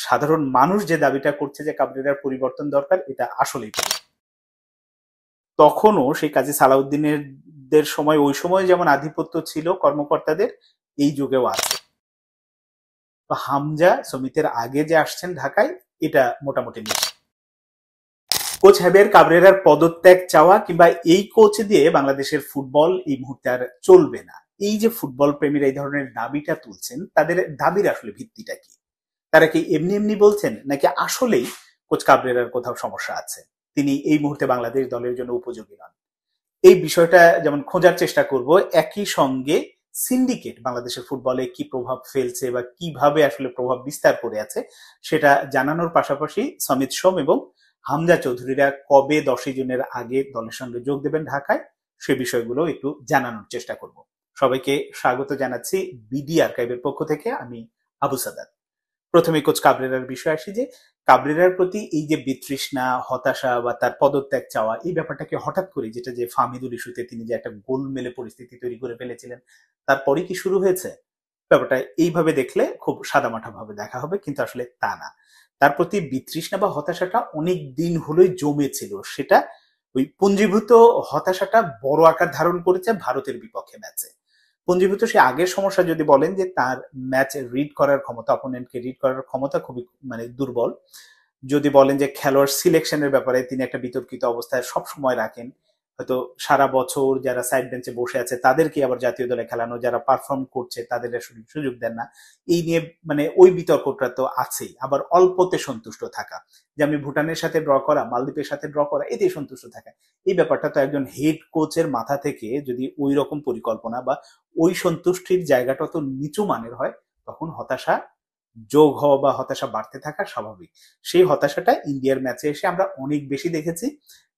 সাধারণ মানুষ যে দাবিটা করছে যে কাবরেরার পরিবর্তন দরকার, এটা আসলেই তখনও সেই কাজী সালাউদ্দিনের দের সময়, ওই সময় যেমন আধিপত্য ছিল কর্মকর্তাদের, এই যুগেও আছে। তো হামজা সমিতির আগে যে আসছেন ঢাকায়, এটা মোটামুটি নিশ্চিত। কোচ হ্যাবিয়ার কাবরেরার পদত্যাগ চাওয়া কিংবা এই কোচ দিয়ে বাংলাদেশের ফুটবল এই মুহূর্তে আর চলবে না, এই যে ফুটবল প্রেমীরা এই ধরনের দাবিটা তুলছেন, তাদের দাবির আসলে ভিত্তিটা কি? তারা কি এমনি এমনি বলছেন, নাকি আসলেই কোচ কাবরেরার কোথাও সমস্যা আছে, তিনি এই মুহূর্তে বাংলাদেশ দলের জন্য উপযোগী নন? এই বিষয়টা যেমন খোঁজার চেষ্টা করব, একই সঙ্গে সিন্ডিকেট বাংলাদেশের ফুটবলে কি প্রভাব ফেলছে বা কিভাবে আসলে প্রভাব বিস্তার করে আছে সেটা জানানোর পাশাপাশি সমিত সোম এবং হামজা চৌধুরীরা কবে 10ই জুনের আগে দলের সঙ্গে যোগ দেবেন ঢাকায়, সে বিষয়গুলো একটু জানানোর চেষ্টা করব। সবাইকে স্বাগত জানাচ্ছি বিডি আর্কাইভের পক্ষ থেকে, আমি আবু সাদাত। প্রথমে কোচ কাবরেরার বিষয় আসি, যে কাবরেরার প্রতি এই যে বিতৃষ্ণা, হতাশা বা তার পদত্যাগ চাওয়া, এই ব্যাপারটাকে হঠাৎ করে, যেটা যে ফাহমিদুল ইস্যুতে তিনি যে একটা গোলমেলে পরিস্থিতি তৈরি করে ফেলেছিলেন, তারপরে কি শুরু হয়েছে? ব্যাপারটা এইভাবে দেখলে খুব সাদামাঠা ভাবে দেখা হবে, কিন্তু আসলে তা না। তার প্রতি বিতৃষ্ণা বা হতাশাটা অনেক দিন হলোই জমেছিল, সেটা ওই পুঞ্জীভূত হতাশাটা বড় আকার ধারণ করেছে ভারতের বিপক্ষে ম্যাচে। পুঞ্জীভূত সে আগের সমস্যা যদি বলেন যে তার ম্যাচ রিড করার ক্ষমতা, অপোনেন্টকে রিড করার ক্ষমতা খুবই দুর্বল। যদি বলেন যে খেলোয়াড় সিলেকশনের ব্যাপারে তিনি একটা বিতর্কিত অবস্থায় সব সময় রাখেন, হয়তো সারা বছর যারা সাইড বেঞ্চে বসে আছে তাদেরকে আবার জাতীয় দলে খেলানো, যারা পারফর্ম করছে তাদের সুযোগ দেন না, এই নিয়ে ওই বিতর্কটা তো আছেই। আবার অল্পতে সন্তুষ্ট থাকা, যে আমি ভুটানের সাথে ড্র করা, মালদ্বীপের সাথে ড্র করা, এতে সন্তুষ্ট থাকা, এই ব্যাপারটা তো একজন হেড কোচের মাথা থেকে যদি ওই রকম পরিকল্পনা বা ওই সন্তুষ্টির জায়গাটা তো নিচু মানের হয়, তখন হতাশা যোগ হওয়া বা হতাশা বাড়তে থাকা স্বাভাবিক। সেই হতাশাটা ইন্ডিয়ার ম্যাচে এসে আমরা অনেক বেশি দেখেছি।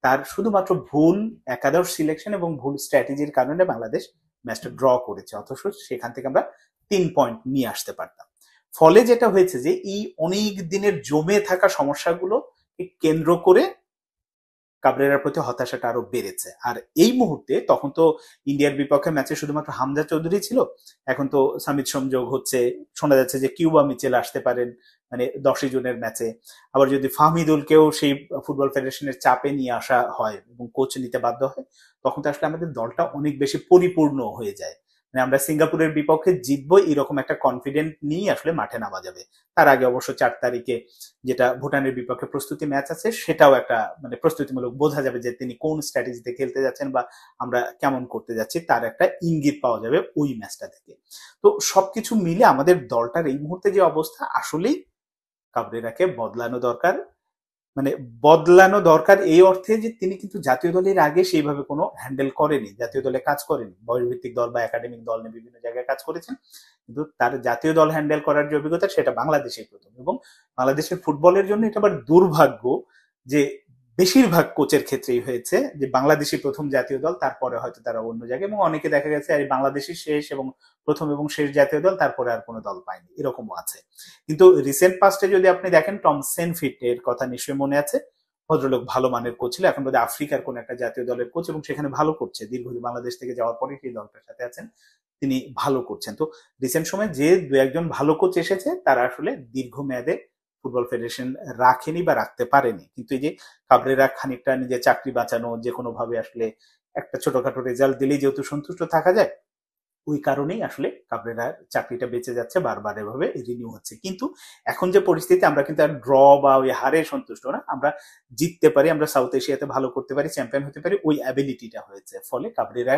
তার শুধুমাত্র ভুল একাদশ সিলেকশন এবং ভুল স্ট্র্যাটেজির কারণে বাংলাদেশ ম্যাচটা ড্র করেছে, অথচ সেখান থেকে আমরা 3 পয়েন্ট নিয়ে আসতে পারতাম। ফলে যেটা হয়েছে যে এই অনেক দিনের জমে থাকা সমস্যাগুলো কেন্দ্র করে কাবরেরার প্রতি হতাশাটা আরো বেড়েছে। আর এই মুহূর্তে, তখন তো ইন্ডিয়ার বিপক্ষে ম্যাচে শুধুমাত্র হামজা চৌধুরী ছিল, এখন তো সামিত সংযোগ হচ্ছে, শোনা যাচ্ছে যে কিউবা মিচেল আসতে পারেন 10ই জুনের ম্যাচে। আবার যদি ফাহমিদুলকেও সেই ফুটবল ফেডারেশনের চাপে নিয়ে আসা হয় এবং কোচ নিতে বাধ্য হয়, তখন তো আসলে আমাদের দলটা অনেক বেশি পরিপূর্ণ হয়ে যায়। আমরা সিঙ্গাপুরের বিপক্ষে জিতবো এরকম একটা কনফিডেন্ট নিয়ে আসলে মাঠে নামা যাবে। তার আগে অবশ্য 4 তারিখে যেটা ভুটানের বিপক্ষে প্রস্তুতি ম্যাচ আছে, সেটাও একটা প্রস্তুতিমূলক, বোঝা যাবে যে তিনি কোন স্ট্র্যাটেজিতে খেলতে যাচ্ছেন বা আমরা কেমন করতে যাচ্ছি, তার একটা ইঙ্গিত পাওয়া যাবে ওই ম্যাচটা থেকে। তো সবকিছু মিলে আমাদের দলটার এই মুহূর্তে যে অবস্থা, আসলেই কাবরেরাকে বদলানো দরকার। বদলানো দরকার এই অর্থে যে তিনি কিন্তু জাতীয় দলের আগে সেইভাবে কোনো হ্যান্ডেল করেনি, জাতীয় দলে কাজ করেনি, বয়সভিত্তিক দল বা একাডেমিক দল নিয়ে বিভিন্ন জায়গায় কাজ করেছেন, কিন্তু তার জাতীয় দল হ্যান্ডেল করার যে অভিজ্ঞতা, সেটা বাংলাদেশেই প্রথম। এবং বাংলাদেশের ফুটবলের জন্য এটা আবার দুর্ভাগ্য যে বেশিরভাগ কোচের ক্ষেত্রেই হয়েছে যে বাংলাদেশি প্রথম জাতীয় দল, তারপরে হয়তো তারা অন্য জায়গায়, এবং অনেকে দেখা গেছে আর বাংলাদেশি শেষ এবং প্রথম এবং শেষ জাতীয় দল, তারপরে আর কোনো দল পায়নি, এরকমও আছে। কিন্তু রিসেন্ট পাস্টে যদি আপনি দেখেন, টম সেনফিট এর কথা নিশ্চয়ই মনে আছে, ভদ্রলোক ভালো মানের কোচ ছিল, এখন বোধহয় আফ্রিকার কোন একটা জাতীয় দলের কোচ, এবং সেখানে ভালো করছে, দীর্ঘদিন বাংলাদেশ থেকে যাওয়ার পরে সেই দলটার সাথে আছেন, তিনি ভালো করছেন। তো রিসেন্ট সময় যে দু একজন ভালো কোচ এসেছে, তারা আসলে দীর্ঘমেয়াদে ফুটবল ফেডারেশন রাখেনি বা রাখতে পারেনি। কিন্তু এই যে কাবরেরা খানিকটা নিজের চাকরি বাঁচানো, যে কোনো ভাবে আসলে একটা ছোটখাটো রেজাল্ট দিলেই যেহেতু সন্তুষ্ট থাকা যায়, ওই কারণেই আসলে কাবরেরার চাকরিটা বেঁচে যাচ্ছে, বারবার এভাবে রিনিউ হচ্ছে। কিন্তু এখন যে পরিস্থিতি, আমরা কিন্তু আর ড্র বা ওই হারে সন্তুষ্ট না, আমরা জিততে পারি, আমরা সাউথ এশিয়াতে ভালো করতে পারি, চ্যাম্পিয়ন হতে পারি, ওই অ্যাবিলিটিটা হয়েছে। ফলে কাবরেরা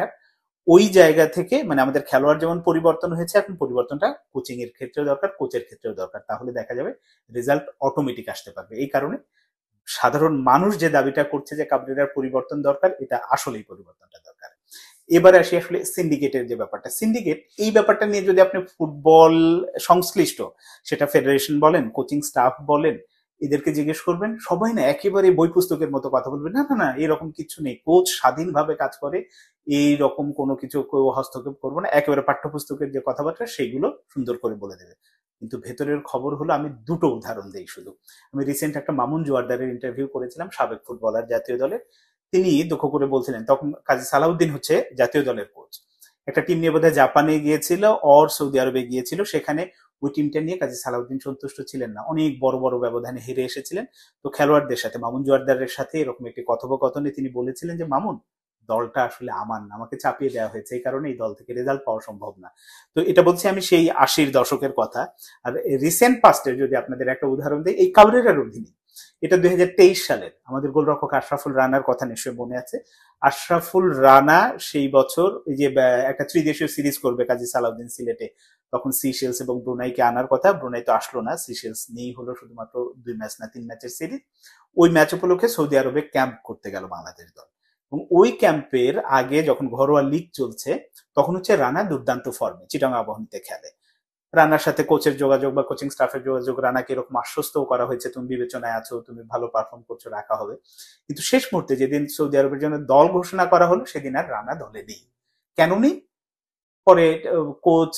ওই জায়গা থেকে, আমাদের খেলোয়াড় যেমন পরিবর্তন হয়েছে, এখন পরিবর্তনটা কোচিং এর ক্ষেত্রেও দরকার, কোচের ক্ষেত্রেও দরকার, তাহলে দেখা যাবে রেজাল্ট অটোমেটিক আসতে পারবে। এই কারণে সাধারণ মানুষ যে দাবিটা করছে যে কাবরেরার পরিবর্তন দরকার, এটা আসলেই পরিবর্তনটা দরকার। এবারে আসি আসলে সিন্ডিকেটের যে ব্যাপারটা, সিন্ডিকেট এই ব্যাপারটা নিয়ে যদি আপনি ফুটবল সংশ্লিষ্ট, সেটা ফেডারেশন বলেন, কোচিং স্টাফ বলেন, এদেরকে জিজ্ঞেস করবেন, সবাই না একেবারে বই পুস্তকের মতো কথা বলবে, না না না এরকম কিছু নেই, কোচ স্বাধীনভাবে কাজ করে, এই রকম কোনো কিছু কেউ হস্তক্ষেপ করবো না, একেবারে পাঠ্যপুস্তকের যে কথাবার্তা সেগুলো সুন্দর করে বলে দেবে। কিন্তু ভেতরের খবর হলো, আমি দুটো উদাহরণ দিই শুধু। আমি রিসেন্ট একটা মামুন জোয়ারদারের ইন্টারভিউ করেছিলাম, সাবেক ফুটবলার, জাতীয় দলের। তিনি দুঃখ করে বলছিলেন, তখন কাজী সালাউদ্দিন হচ্ছে জাতীয় দলের কোচ, একটা টিম নিয়ে বোধহয় জাপানে গিয়েছিল অর সৌদি আরবে গিয়েছিল, সেখানে ওই টিমটা নিয়ে কাজী সালাউদ্দিন সন্তুষ্ট ছিলেন না, অনেক বড় বড় ব্যবধানে হেরে এসেছিলেন। তো খেলোয়াড়দের সাথে, মামুন জোয়ারদারের সাথে এরকম একটি কথোপকথনে তিনি বলেছিলেন যে মামুন, দলটা আসলে আমার না, আমাকে চাপিয়ে দেওয়া হয়েছে, এই কারণে এই দল থেকে রেজাল্ট পাওয়া সম্ভব না। তো এটা বলছি আমি সেই 80-র দশকের কথা। আর রিসেন্ট পাস্টের যদি আপনাদের একটা উদাহরণ দিই, এই কাবরেরার অধীনে, এটা 2023 সালের আমাদের গোলরক্ষক আশরাফুল রানার কথা নিশ্চয়ই মনে আছে। আশরাফুল রানা সেই বছর এই যে একটা ত্রিদেশীয় সিরিজ করবে কাজী সালাউদ্দিন সিলেটে, তখন সিশেলস এবং ব্রুনাইকে আনার কথা, ব্রুনাই তো আসলো না, সিশেলস নিয়েই হলো শুধুমাত্র 2 ম্যাচ না 3 ম্যাচের সিরিজ। ওই ম্যাচ উপলক্ষে সৌদি আরবে ক্যাম্প করতে গেল বাংলাদেশ দল, এবং ওই ক্যাম্পের আগে যখন ঘরোয়া লিগ চলছে, তখন হচ্ছে রানা দুর্দান্ত ফর্মে চিটাগাং আবাহনীতে খেলে। রানার সাথে কোচের যোগাযোগ বা কোচিং স্টাফের যোগাযোগ, রানাকে এরকম আশ্বস্তও করা হয়েছে তুমি বিবেচনায় আছো, তুমি ভালো পারফর্ম করছো, রাখা হবে। কিন্তু শেষ মুহূর্তে যেদিন সৌদি আরবের জন্য দল ঘোষণা করা হলো, সেদিন আর রানা দলে নেই। কেন নেই? পরে কোচ,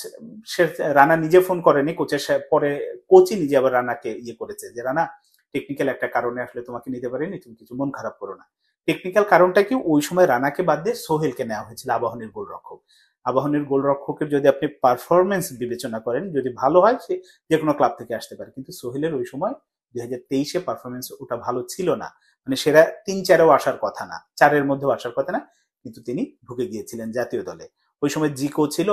সে রানা নিজে ফোন করেনি, কোচের পরে কোচই নিজে আবার রানাকে ইয়ে করেছে যে রানা, টেকনিক্যাল একটা কারণে আসলে তোমাকে নিতে পারিনি, তুমি কিছু মন খারাপ করো না। টেকনিক্যাল কারণটা কি, ওই সময় রানাকে বাদ দিয়ে সোহেলকে নেওয়া হয়েছিল, আবাহনীর গোলরক্ষক। আবাহনীর গোলরক্ষকের যদি আপনি পারফরমেন্স বিবেচনা করেন, যদি ভালো হয়, সে যে কোনো ক্লাব থেকে আসতে পারে, কিন্তু সোহেলের ওই সময় 2023-এ পারফরমেন্স ওটা ভালো ছিল না, মানে সেরা 3-4-এও আসার কথা না, 4-এর মধ্যেও আসার কথা না, কিন্তু তিনি ঢুকে গিয়েছিলেন জাতীয় দলে। ওই সময় জিকো ছিল,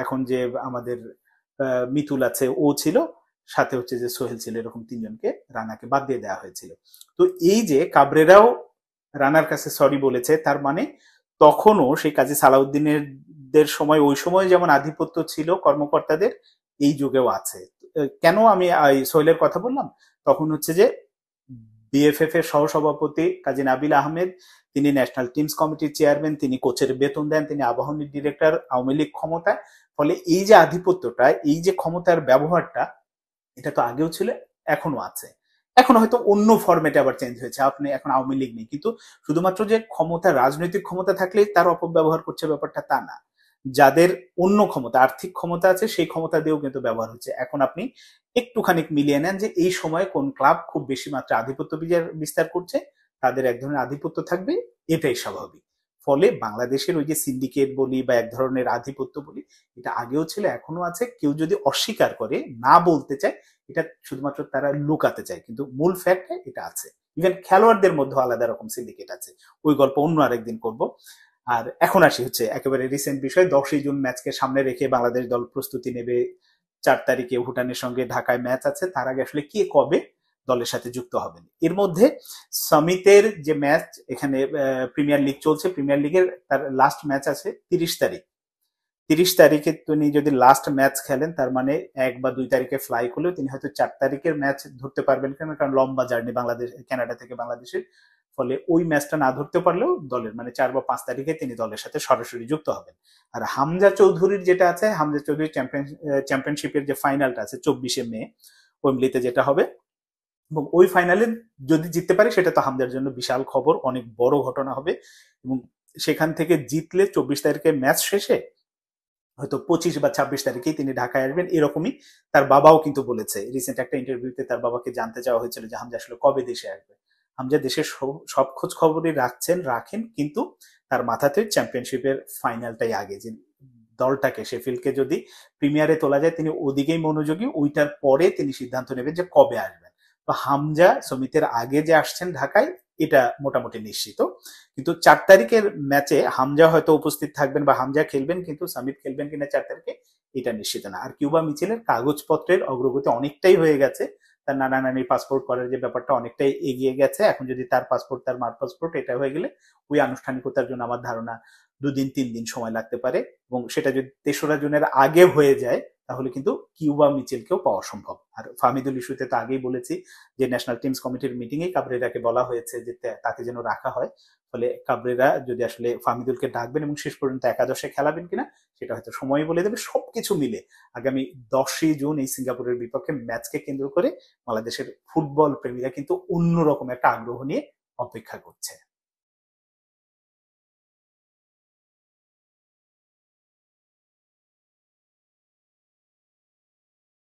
এখন যে আমাদের মিতুল আছে ও ছিল, সাথে হচ্ছে যে সোহেল ছিল, এরকম তিনজনকে রানাকে বাদ দিয়ে দেওয়া হয়েছিল। তো এই যে কাবরেরাও রানার কাছে সরি বলেছে, তার মানে তখনও সেই কাজী সালাউদ্দিনের দের সময়, ওই সময় যেমন আধিপত্য ছিল কর্মকর্তাদের, এই যুগেও আছে। কেন আমি সোহেলের কথা বললাম, তখন হচ্ছে যে বিএফএফ এর সহসভাপতি কাজী নাবিল আহমেদ, তিনি ন্যাশনাল টিমস কমিটির চেয়ারম্যান, তিনি কোচের বেতন দেন, তিনি আবাহনীর ডিরেক্টর, আওয়ামী লীগ ক্ষমতায়। ফলে এই যে আধিপত্যটা, এই যে ক্ষমতার ব্যবহারটা, এটা তো আগেও ছিল, এখনো আছে। এখন হয়তো অন্য ফরম্যাটে আবার চেঞ্জ হয়েছে, আপনি এখন আওয়ামী লীগ নেই, কিন্তু শুধুমাত্র যে ক্ষমতা, রাজনৈতিক ক্ষমতা থাকলেই তার অপব্যবহার করছে ব্যাপারটা তা না। যাদের অন্য ক্ষমতা, আর্থিক ক্ষমতা আছে, সেই ক্ষমতা দিয়েও কিন্তু ব্যবহার হচ্ছে। এখন আপনি একটুখানি মিলিয়ে নেন যে এই সময় কোন ক্লাব খুব বেশি মাত্রা আধিপত্য বিস্তার করছে, তাদের এক ধরনের আধিপত্য থাকবে, এটাই স্বাভাবিক। ফলে বাংলাদেশের ওই যে সিন্ডিকেট বলি বা এক ধরনের আধিপত্য বলি, এটা আগেও ছিল, এখনো আছে। কেউ যদি অস্বীকার করে, না বলতে চায়, এটা শুধুমাত্র তারা লুকাতে চায়, কিন্তু মূল ফ্যাক্টে এটা আছে। ইভেন খেলোয়াড়দের মধ্যে আলাদা রকম সিন্ডিকেট আছে, ওই গল্প অন্য আরেকদিন করব। আর এখন আসি হচ্ছে একেবারে রিসেন্ট বিষয়, 10ই জুন ম্যাচকে সামনে রেখে বাংলাদেশ দল প্রস্তুতি নেবে। 4 তারিখে ভুটানের সঙ্গে ঢাকায় ম্যাচ আছে, তার আগে আসলে কে কবে দলের সাথে যুক্ত হবেন। এর মধ্যে সমিতের যে ম্যাচ, এখানে প্রিমিয়ার লিগ চলছে, প্রিমিয়ার লিগের তার লাস্ট ম্যাচ আছে 30 তারিখ। 30 তারিখে তিনি যদি লাস্ট ম্যাচ খেলেন, তার মানে 1 বা 2 তারিখে ফ্লাই করলেও তিনি হয়তো 4 তারিখের ম্যাচ ধরতে পারবেন, কারণ লম্বা জার্নি বাংলাদেশ, কানাডা থেকে বাংলাদেশের। ফলে ওই ম্যাচটা না ধরতে পারলেও দলের মানে 4 বা 5 তারিখে তিনি দলের সাথে সরাসরি যুক্ত হবেন। আর হামজা চৌধুরীর যেটা আছে, হামজা চৌধুরী চ্যাম্পিয়নশিপের যে ফাইনালটা আছে 24শে মে ওয়েম্বলিতে যেটা হবে, এবং ওই ফাইনালে যদি জিততে পারে, সেটা তো হামজার জন্য বিশাল খবর, অনেক বড় ঘটনা হবে। এবং সেখান থেকে জিতলে 24 তারিখে ম্যাচ শেষে হয়তো 25 বা 26 তারিখেই তিনি ঢাকায় আসবেন, এরকমই তার বাবাও কিন্তু বলেছে। রিসেন্ট একটা ইন্টারভিউতে তার বাবাকে জানতে চাওয়া হয়েছিল যে হামজা আসলে কবে দেশে আসবে। হামজা দেশের সব খোঁজ খবরই রাখেন, কিন্তু তার মাথাতে চ্যাম্পিয়নশিপের ফাইনালটাই আগে, যে দলটাকে, শেফিল্ডকে যদি প্রিমিয়ারে তোলা যায়, তিনি ওদিকেই মনোযোগী, ওইটার পরে তিনি সিদ্ধান্ত নেবেন যে কবে আসবেন। তো হামজা সমিতের আগে যে আসছেন ঢাকায়, এটা মোটামুটি নিশ্চিত। কিন্তু 4 তারিখের ম্যাচে হামজা হয়তো উপস্থিত থাকবেন বা হামজা খেলবেন, কিন্তু সামিত খেলবেন কিনা 4 তারিখে এটা নিশ্চিত না। আর কিউবা মিচেলের কাগজপত্রের অগ্রগতি অনেকটাই হয়ে গেছে, তার নানা নানির পাসপোর্ট করার যে ব্যাপারটা অনেকটাই এগিয়ে গেছে। এখন যদি তার পাসপোর্ট, তার মার পাসপোর্ট এটা হয়ে গেলে, ওই আনুষ্ঠানিকতার জন্য আমার ধারণা 2-3 দিন সময় লাগতে পারে, এবং সেটা যদি 3রা জুনের আগে হয়ে যায়, তাহলে কিন্তু কিউবা মিচেলকেও পাওয়া সম্ভব। আর ফাহমিদুল ইস্যুতে তো আগেই বলেছি যে ন্যাশনাল টিমস কমিটির মিটিং এ কাবরেরাকে বলা হয়েছে যে তাকে যেন রাখা হয়। ফলে কাবরেরা যদি আসলে ফাহমিদুলকে ডাকবেন এবং শেষ পর্যন্ত একাদশে খেলাবেন কিনা, সেটা হয়তো সময় বলে দেবে। সবকিছু মিলে আগামী 10ই জুন এই সিঙ্গাপুরের বিপক্ষে ম্যাচকে কেন্দ্র করে বাংলাদেশের ফুটবল প্রেমীরা কিন্তু অন্যরকম একটা আগ্রহ নিয়ে অপেক্ষা করছে।